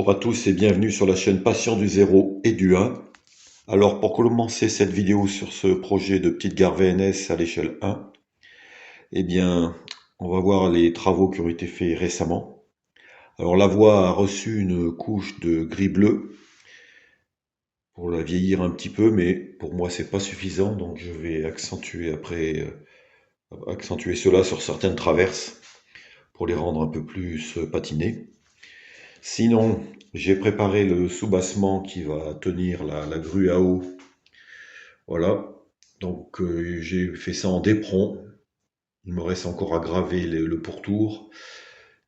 Bonjour à tous et bienvenue sur la chaîne Patient du 0 et du 1. Alors pour commencer cette vidéo sur ce projet de petite gare VNS à l'échelle 1, eh bien on va voir les travaux qui ont été faits récemment. Alors la voie a reçu une couche de gris bleu pour la vieillir un petit peu, mais pour moi c'est pas suffisant, donc je vais accentuer accentuer cela sur certaines traverses pour les rendre un peu plus patinées. Sinon, j'ai préparé le soubassement qui va tenir la grue à eau. Voilà. Donc j'ai fait ça en d'éperon. Il me reste encore à graver le pourtour,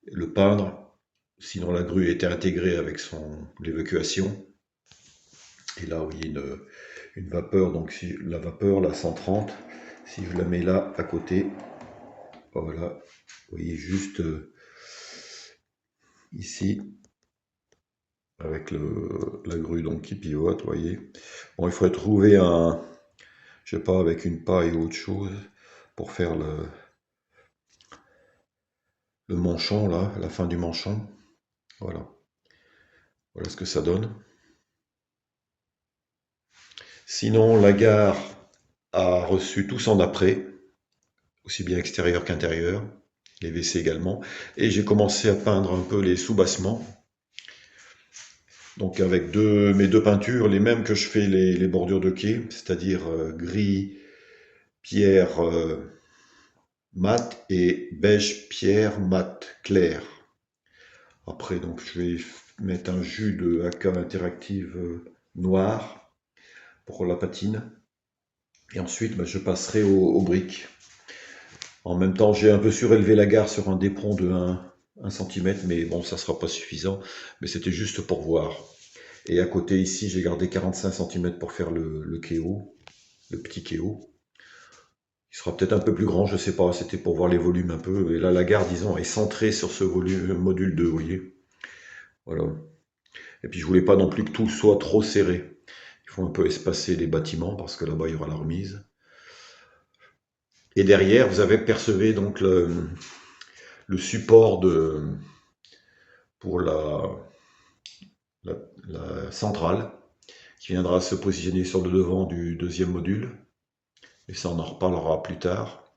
le peindre. Sinon la grue était intégrée avec l'évacuation. Et là, oui, une vapeur. Donc si la vapeur, la 130, si je la mets là à côté, voilà. Vous voyez juste ici, avec la grue donc qui pivote, vous voyez. Bon, il faudrait trouver je sais pas, avec une paille ou autre chose pour faire le manchon là, la fin du manchon. Voilà. Voilà ce que ça donne. Sinon, la gare a reçu tout son après, aussi bien extérieur qu'intérieur, les WC également. Et j'ai commencé à peindre un peu les soubassements. Donc avec mes deux peintures, les mêmes que je fais les bordures de quai, c'est-à-dire gris, pierre mat et beige, pierre mat clair. Après, donc, je vais mettre un jus de AK interactive noir pour la patine. Et ensuite, je passerai aux briques. En même temps, j'ai un peu surélevé la gare sur un d'éperon de 1 cm, mais bon, ça sera pas suffisant. Mais c'était juste pour voir. Et à côté, ici, j'ai gardé 45 cm pour faire le kéo, le petit kéo. Il sera peut-être un peu plus grand, je sais pas, c'était pour voir les volumes un peu. Et là, la gare, disons, est centrée sur ce volume, module 2, vous voyez. Voilà. Et puis je voulais pas non plus que tout soit trop serré. Il faut un peu espacer les bâtiments parce que là-bas il y aura la remise. Et derrière, vous avez percevé donc le support pour la centrale qui viendra se positionner sur le devant du deuxième module. Et ça, on en reparlera plus tard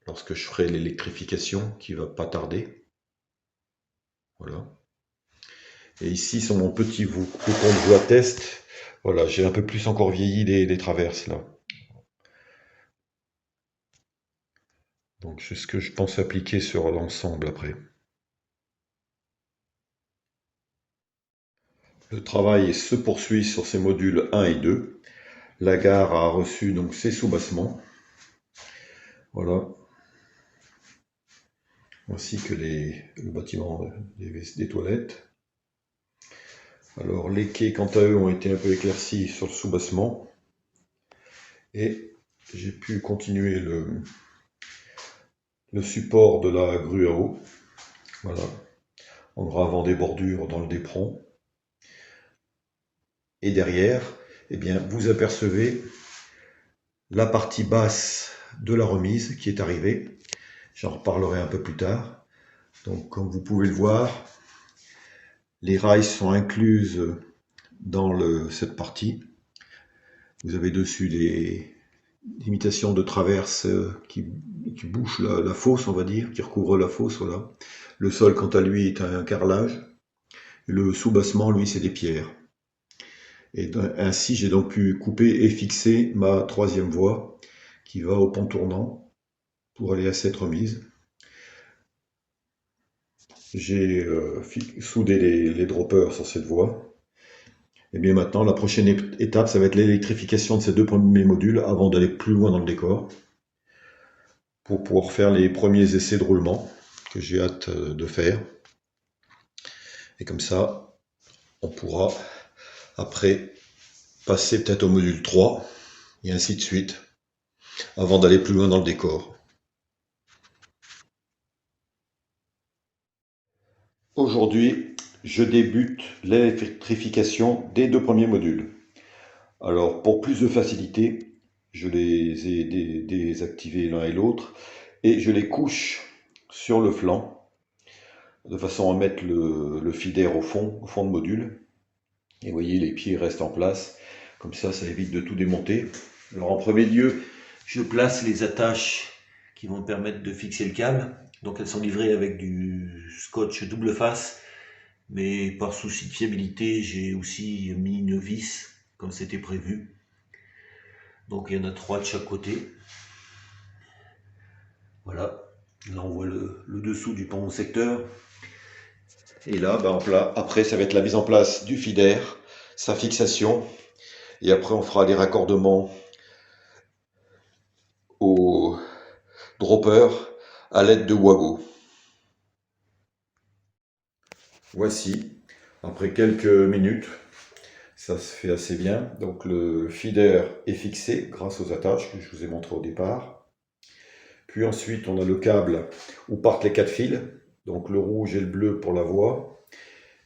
lorsque je ferai l'électrification qui va pas tarder. Voilà. Et ici sur mon petit bouton de voie test, voilà, j'ai un peu plus encore vieilli les traverses là. Donc c'est ce que je pense appliquer sur l'ensemble après. Le travail se poursuit sur ces modules 1 et 2. La gare a reçu donc ses soubassements. Voilà. Ainsi que le bâtiment des toilettes. Alors les quais quant à eux ont été un peu éclaircis sur le soubassement. Et j'ai pu continuer le support de la grue à eau. Voilà. En gravant des bordures dans le d'éperon. Et derrière, eh bien, vous apercevez la partie basse de la remise qui est arrivée. J'en reparlerai un peu plus tard. Donc, comme vous pouvez le voir, les rails sont incluses dans cette partie. Vous avez dessus des imitations de traverses qui bouchent la fosse, on va dire, qui recouvrent la fosse. Voilà. Le sol, quant à lui, est un carrelage. Le soubassement, lui, c'est des pierres. Et ainsi, j'ai donc pu couper et fixer ma troisième voie qui va au pont tournant pour aller à cette remise. J'ai soudé les droppers sur cette voie. Et bien maintenant, la prochaine étape, ça va être l'électrification de ces deux premiers modules avant d'aller plus loin dans le décor pour pouvoir faire les premiers essais de roulement que j'ai hâte de faire. Et comme ça, on pourra après passer peut-être au module 3 et ainsi de suite avant d'aller plus loin dans le décor. Aujourd'hui, je débute l'électrification des deux premiers modules. Alors, pour plus de facilité, je les ai désactivés l'un et l'autre et je les couche sur le flanc de façon à mettre le feeder au fond de module. Et vous voyez, les pieds restent en place. Comme ça évite de tout démonter. Alors en premier lieu, je place les attaches qui vont me permettre de fixer le câble. Donc elles sont livrées avec du scotch double face. Mais par souci de fiabilité, j'ai aussi mis une vis, comme c'était prévu. Donc il y en a 3 de chaque côté. Voilà. Là on voit le dessous du pont secteur. Et là, après, ça va être la mise en place du feeder, sa fixation. Et après, on fera les raccordements au dropper à l'aide de Wago. Voici, après quelques minutes, ça se fait assez bien. Donc le feeder est fixé grâce aux attaches que je vous ai montré au départ. Puis ensuite, on a le câble où partent les 4 fils. Donc le rouge et le bleu pour la voie.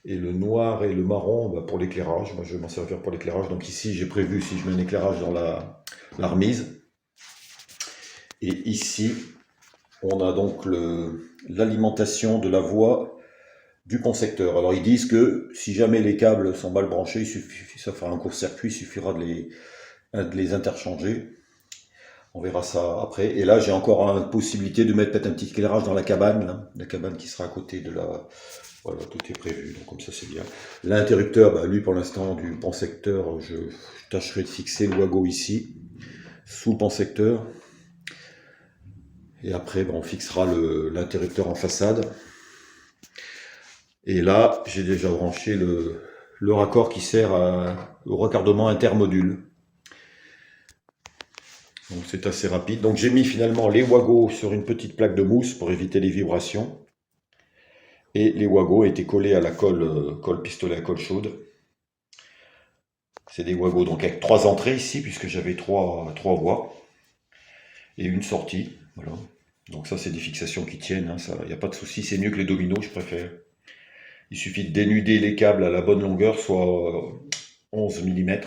Et le noir et le marron pour l'éclairage. Moi, je vais m'en servir pour l'éclairage. Donc ici, j'ai prévu, si je mets un éclairage dans la remise. Et ici, on a donc l'alimentation de la voie du pont secteur. Alors ils disent que si jamais les câbles sont mal branchés, ça fera un court-circuit, il suffira de les interchanger. On verra ça après. Et là, j'ai encore la possibilité de mettre peut-être un petit éclairage dans la cabane, là. La cabane qui sera à côté de la... Voilà, tout est prévu, donc comme ça c'est bien. L'interrupteur, lui pour l'instant du pont secteur, je tâcherai de fixer le Wago ici, sous le pont secteur. Et après, on fixera l'interrupteur en façade. Et là, j'ai déjà branché le raccord qui sert au raccordement intermodule. Donc c'est assez rapide. Donc j'ai mis finalement les Wago sur une petite plaque de mousse pour éviter les vibrations. Et les Wago étaient collés à la colle pistolet à colle chaude. C'est des Wago donc avec 3 entrées ici, puisque j'avais 3 voies. Et une sortie. Voilà. Donc ça c'est des fixations qui tiennent, il n'y a pas de souci, c'est mieux que les dominos, je préfère. Il suffit de dénuder les câbles à la bonne longueur, soit 11 mm.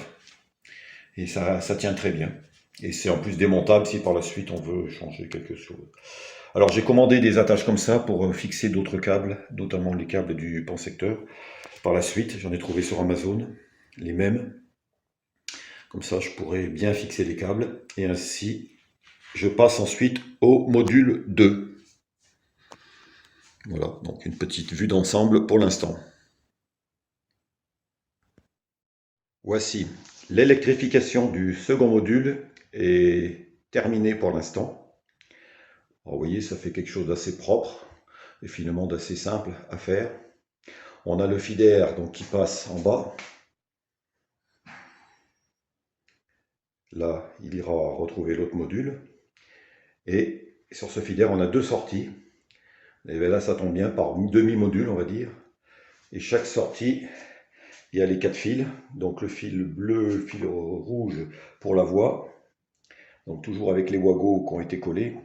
Et ça tient très bien. Et c'est en plus démontable si par la suite on veut changer quelque chose. Alors j'ai commandé des attaches comme ça pour fixer d'autres câbles, notamment les câbles du pont secteur. Par la suite, j'en ai trouvé sur Amazon, les mêmes. Comme ça, je pourrais bien fixer les câbles. Et ainsi, je passe ensuite au module 2. Voilà, donc une petite vue d'ensemble pour l'instant. Voici, l'électrification du second module est terminée pour l'instant. Vous voyez, ça fait quelque chose d'assez propre et finalement d'assez simple à faire. On a le feeder donc, qui passe en bas. Là, il ira retrouver l'autre module. Et sur ce feeder, on a 2 sorties. Et bien là, ça tombe bien par demi-module, on va dire. Et chaque sortie, il y a les 4 fils. Donc le fil bleu, le fil rouge pour la voie. Donc toujours avec les Wago qui ont été collés.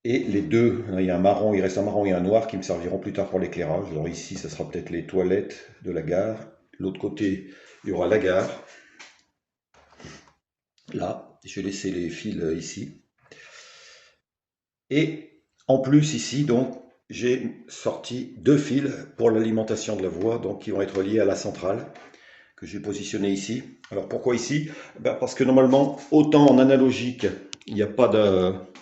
Et les deux, il y a un marron, il reste un marron et un noir qui me serviront plus tard pour l'éclairage. Alors ici, ça sera peut-être les toilettes de la gare. De l'autre côté, il y aura la gare. Là, je vais laisser les fils ici. Et en plus ici, donc, j'ai sorti 2 fils pour l'alimentation de la voie, donc qui vont être liés à la centrale que j'ai positionné ici. Alors pourquoi ici? Parce que normalement, autant en analogique, il n'y a pas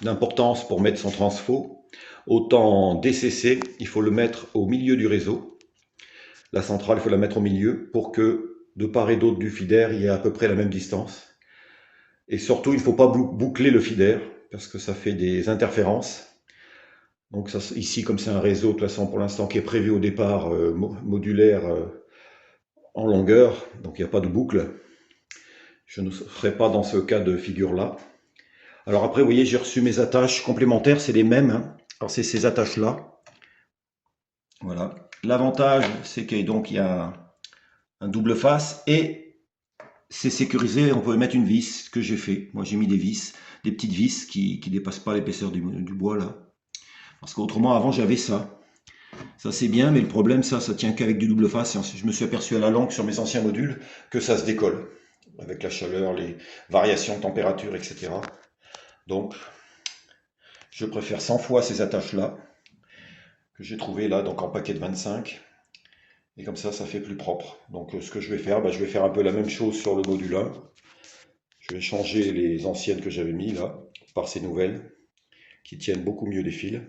d'importance pour mettre son transfo, autant en DCC, il faut le mettre au milieu du réseau. La centrale, il faut la mettre au milieu pour que de part et d'autre du feeder, il y ait à peu près la même distance. Et surtout, il ne faut pas boucler le feeder parce que ça fait des interférences. Donc ça, ici, comme c'est un réseau de toute façon pour l'instant qui est prévu au départ modulaire en longueur, donc il n'y a pas de boucle. Je ne serai pas dans ce cas de figure-là. Alors après, vous voyez, j'ai reçu mes attaches complémentaires, c'est les mêmes. Alors c'est ces attaches-là. Voilà. L'avantage, c'est qu'il y a un double face et c'est sécurisé, on peut mettre une vis, ce que j'ai fait. Moi j'ai mis des vis, des petites vis qui ne dépassent pas l'épaisseur du bois là. Parce qu'autrement avant j'avais ça. Ça c'est bien, mais le problème ça tient qu'avec du double face. Et je me suis aperçu à la longue sur mes anciens modules que ça se décolle. Avec la chaleur, les variations de température, etc. Donc, je préfère 100 fois ces attaches-là que j'ai trouvé là, donc en paquet de 25. Et comme ça fait plus propre. Donc ce que je vais faire, je vais faire un peu la même chose sur le module 1. Je vais changer les anciennes que j'avais mis là, par ces nouvelles, qui tiennent beaucoup mieux les fils.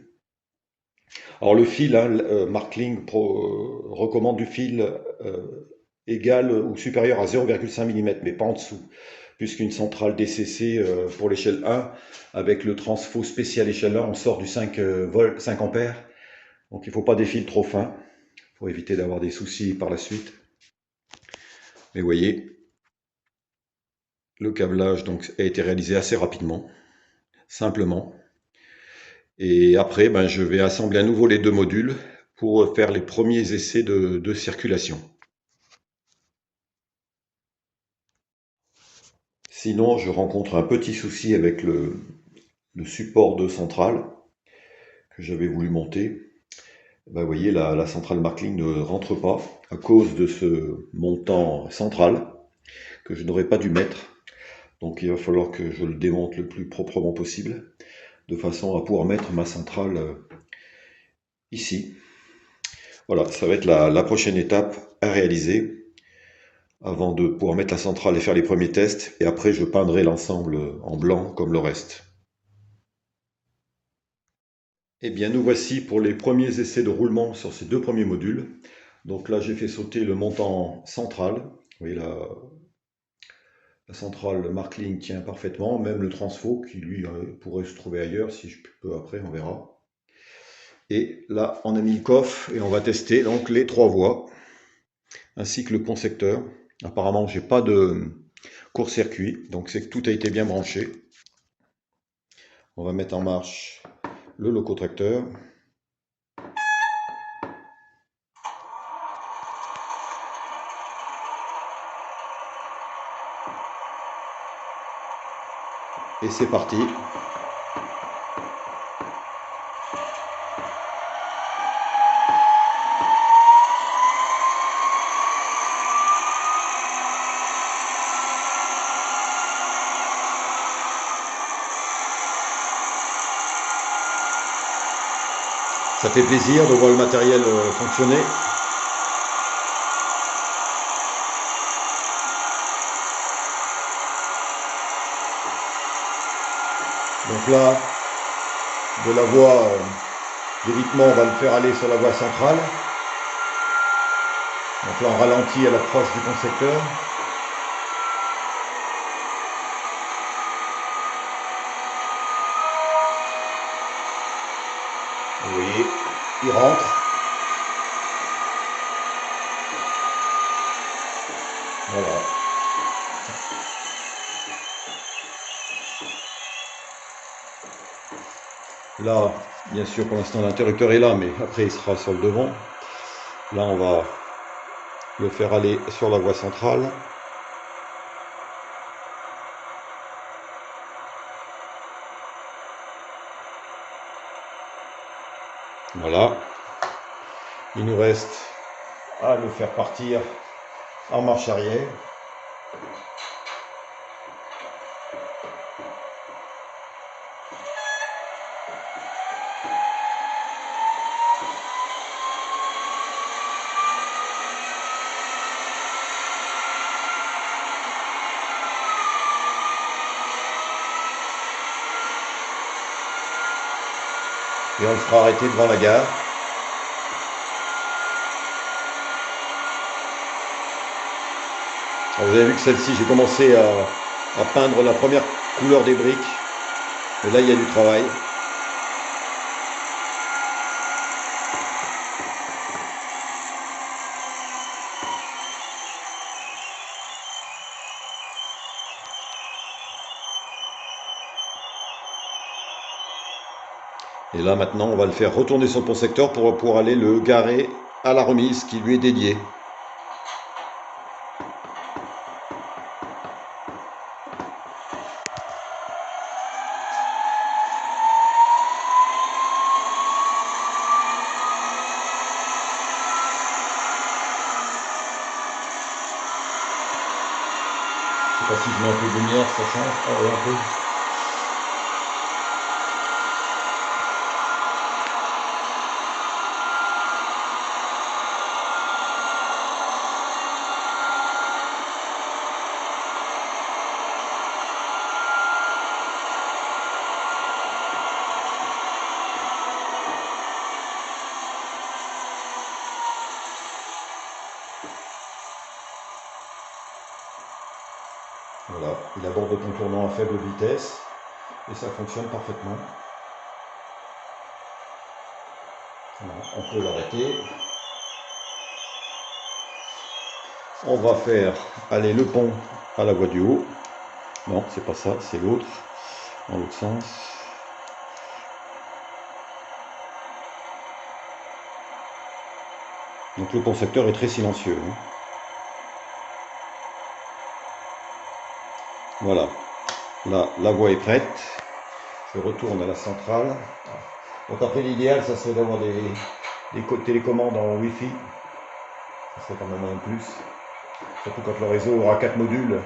Alors le fil, hein, Markling recommande du fil égal ou supérieur à 0,5 mm, mais pas en dessous, puisqu'une centrale DCC pour l'échelle 1, avec le transfo spécial échelle 1, on sort du 5 volts, 5 ampères, donc il ne faut pas des fils trop fins, pour éviter d'avoir des soucis par la suite. Mais vous voyez, le câblage donc, a été réalisé assez rapidement, simplement. Et après, je vais assembler à nouveau les deux modules pour faire les premiers essais de circulation. Sinon, je rencontre un petit souci avec le support de centrale que j'avais voulu monter. Vous voyez, la centrale Markling ne rentre pas à cause de ce montant central que je n'aurais pas dû mettre. Donc il va falloir que je le démonte le plus proprement possible, de façon à pouvoir mettre ma centrale ici. Voilà, ça va être la prochaine étape à réaliser avant de pouvoir mettre la centrale et faire les premiers tests. Et après, je peindrai l'ensemble en blanc comme le reste. Eh bien, nous voici pour les premiers essais de roulement sur ces deux premiers modules. Donc là, j'ai fait sauter le montant central. Vous voyez, la centrale Markling tient parfaitement, même le transfo qui lui pourrait se trouver ailleurs si je peux après, on verra. Et là, on a mis le coffre et on va tester donc les 3 voies ainsi que le concepteur. Apparemment, j'ai pas de court-circuit, donc c'est que tout a été bien branché. On va mettre en marche le locotracteur. Et c'est parti. Ça fait plaisir de voir le matériel fonctionner. Donc là, de la voie d'évitement, on va le faire aller sur la voie centrale. Donc là, on ralentit à l'approche du concepteur. Vous voyez, il rentre. Voilà. Là, bien sûr, pour l'instant, l'interrupteur est là, mais après, il sera sur le devant. Là, on va le faire aller sur la voie centrale. Voilà. Il nous reste à le faire partir en marche arrière. Et on le fera arrêter devant la gare. Alors vous avez vu que celle-ci, j'ai commencé à peindre la première couleur des briques. Et là, il y a du travail. Et là, maintenant, on va le faire retourner sur le pont secteur pour pouvoir aller le garer à la remise qui lui est dédiée. Je sais pas si je mets un peu de lumière, ça change. Ah ouais, un peu. Voilà, il aborde le contournement à faible vitesse et ça fonctionne parfaitement. Voilà, on peut l'arrêter. On va faire aller le pont à la voie du haut. Non, c'est pas ça, c'est l'autre, dans l'autre sens. Donc le pont secteur est très silencieux. Hein. Voilà, là la voie est prête. Je retourne à la centrale. Donc après l'idéal, ça serait d'avoir des télécommandes en Wi-Fi. Ça serait quand même un plus. Surtout quand le réseau aura 4 modules.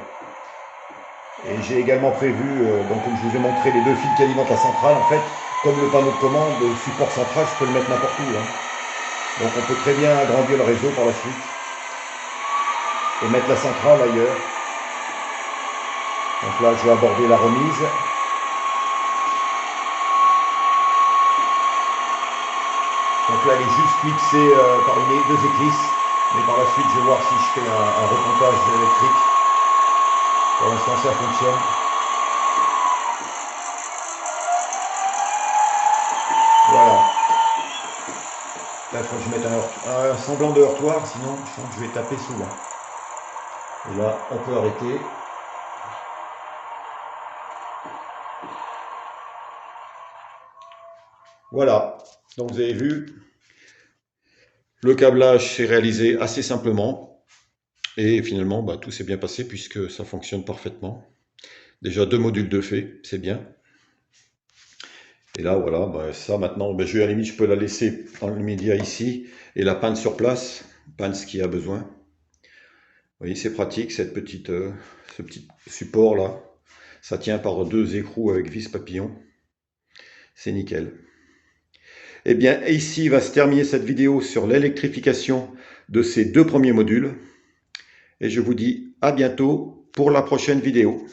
Et j'ai également prévu, donc comme je vous ai montré les 2 fils qui alimentent la centrale, en fait, comme le panneau de commande, le support central, je peux le mettre n'importe où. Hein. Donc on peut très bien agrandir le réseau par la suite. Et mettre la centrale ailleurs. Donc là, je vais aborder la remise. Donc là, elle est juste fixée par 2 éclisses. Mais par la suite, je vais voir si je fais un remontage électrique. Pour l'instant, ça fonctionne. Voilà. Là, il faut que je mette un semblant de heurtoir, sinon je sens que je vais taper souvent. Et là, on peut arrêter. Voilà. Donc, vous avez vu, le câblage s'est réalisé assez simplement. Et finalement, bah, tout s'est bien passé puisque ça fonctionne parfaitement. Déjà 2 modules de fait, c'est bien. Et là, voilà, bah, ça maintenant, bah, à la limite, je peux la laisser dans le média ici et la peindre sur place, peindre ce qu'il y a besoin. Vous voyez, c'est pratique, ce petit support là. Ça tient par 2 écrous avec vis papillon. C'est nickel. Eh bien, ici va se terminer cette vidéo sur l'électrification de ces 2 premiers modules. Et je vous dis à bientôt pour la prochaine vidéo.